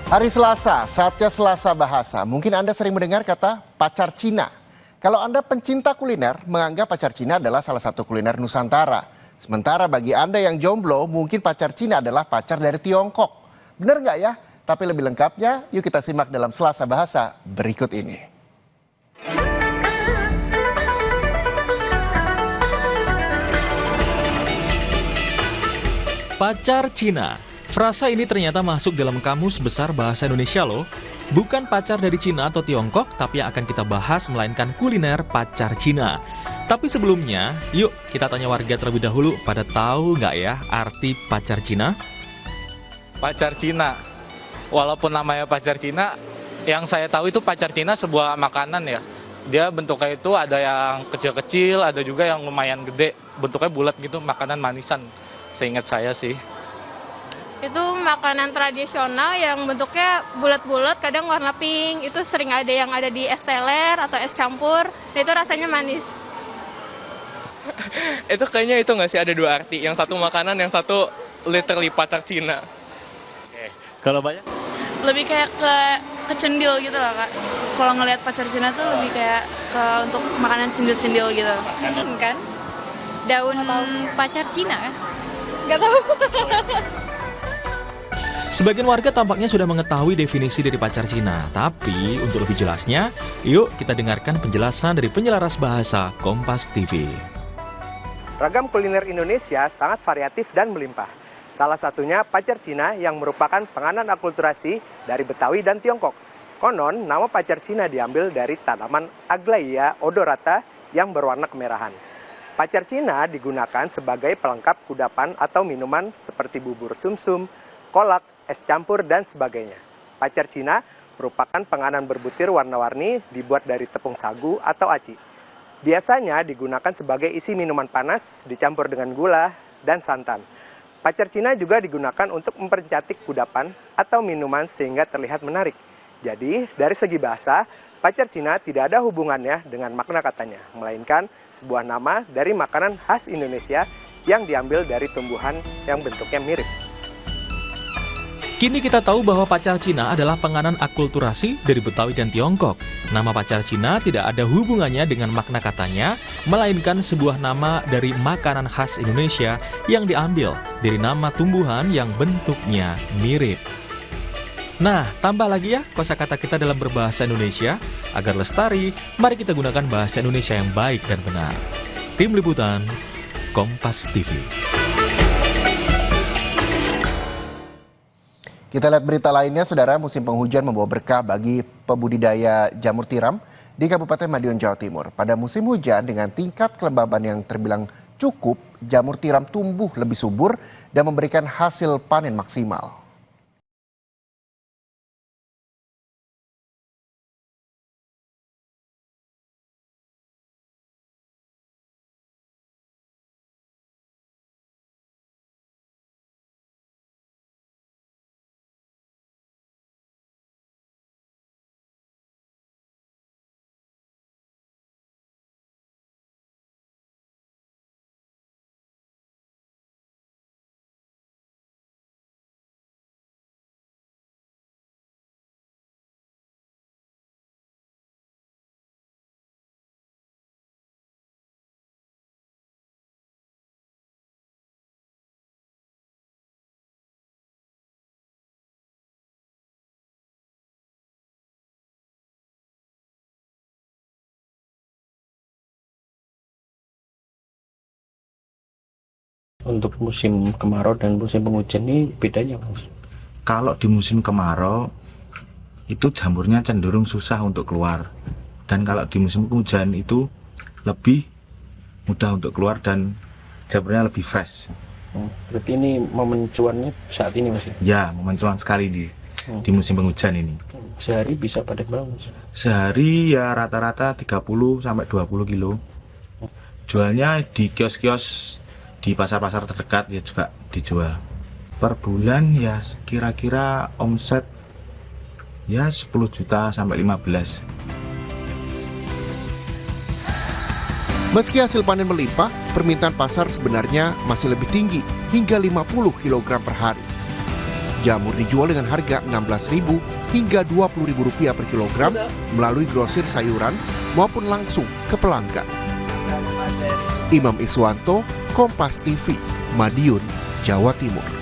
Hari Selasa, saatnya Selasa Bahasa. Mungkin Anda sering mendengar kata pacar Cina. Kalau Anda pencinta kuliner, menganggap pacar Cina adalah salah satu kuliner Nusantara. Sementara bagi Anda yang jomblo, mungkin pacar Cina adalah pacar dari Tiongkok. Benar nggak ya? Tapi lebih lengkapnya, yuk kita simak dalam Selasa Bahasa berikut ini. Pacar Cina. Frasa ini ternyata masuk dalam Kamus Besar Bahasa Indonesia loh. Bukan pacar dari Cina atau Tiongkok, tapi yang akan kita bahas melainkan kuliner pacar Cina. Tapi sebelumnya, yuk kita tanya warga terlebih dahulu, pada tahu nggak ya arti pacar Cina? Pacar Cina, walaupun namanya pacar Cina, yang saya tahu itu pacar Cina sebuah makanan ya. Dia bentuknya itu ada yang kecil-kecil, ada juga yang lumayan gede, bentuknya bulat gitu, makanan manisan, seingat saya sih. Itu makanan tradisional yang bentuknya bulat-bulat, kadang warna pink. Itu sering ada yang ada di es teler atau es campur. Nah, itu rasanya manis. Itu kayaknya itu nggak sih, ada dua arti. Yang satu makanan, yang satu literally pacar Cina. Kalau banyak? Lebih kayak ke cendil gitu lah, Kak. Kalau ngelihat pacar Cina tuh lebih kayak ke untuk makanan cendil-cendil gitu. Kan? Daun pacar Cina kan? Nggak tahu. Sebagian warga tampaknya sudah mengetahui definisi dari pacar Cina. Tapi untuk lebih jelasnya, yuk kita dengarkan penjelasan dari penyelaras bahasa Kompas TV. Ragam kuliner Indonesia sangat variatif dan melimpah. Salah satunya pacar Cina yang merupakan penganan akulturasi dari Betawi dan Tiongkok. Konon, nama pacar Cina diambil dari tanaman Aglaia odorata yang berwarna kemerahan. Pacar Cina digunakan sebagai pelengkap kudapan atau minuman seperti bubur sumsum, kolak, es campur, dan sebagainya. Pacar Cina merupakan penganan berbutir warna-warni dibuat dari tepung sagu atau aci. Biasanya digunakan sebagai isi minuman panas dicampur dengan gula dan santan. Pacar Cina juga digunakan untuk mempercantik kudapan atau minuman sehingga terlihat menarik. Jadi, dari segi bahasa, pacar Cina tidak ada hubungannya dengan makna katanya, melainkan sebuah nama dari makanan khas Indonesia yang diambil dari tumbuhan yang bentuknya mirip. Kini kita tahu bahwa pacar Cina adalah penganan akulturasi dari Betawi dan Tiongkok. Nama pacar Cina tidak ada hubungannya dengan makna katanya, melainkan sebuah nama dari makanan khas Indonesia yang diambil dari nama tumbuhan yang bentuknya mirip. Nah, tambah lagi ya kosakata kita dalam berbahasa Indonesia. Agar lestari, mari kita gunakan bahasa Indonesia yang baik dan benar. Tim Liputan, Kompas TV. Kita lihat berita lainnya, saudara. Musim penghujan membawa berkah bagi pembudidaya jamur tiram di Kabupaten Madiun, Jawa Timur. Pada musim hujan dengan tingkat kelembaban yang terbilang cukup, jamur tiram tumbuh lebih subur dan memberikan hasil panen maksimal. Untuk musim kemarau dan musim penghujan ini bedanya, Mas? Kalau di musim kemarau itu jamurnya cenderung susah untuk keluar, dan kalau di musim penghujan itu lebih mudah untuk keluar dan jamurnya lebih fresh. Berarti ini momen cuannya saat ini, Mas? Ya, momen cuan sekali di musim penghujan ini. Sehari bisa panen berapa, Mas? Sehari ya rata-rata 30 sampai 20 kilo. Jualnya di kios-kios di pasar-pasar terdekat ya juga dijual. Per bulan ya kira-kira omset ya 10 juta sampai 15. Meski hasil panen melimpah, permintaan pasar sebenarnya masih lebih tinggi, hingga 50 kg per hari. Jamur dijual dengan harga Rp16.000 hingga Rp20.000 per kilogram melalui grosir sayuran maupun langsung ke pelanggan. Imam Iswanto, Kompas TV, Madiun, Jawa Timur.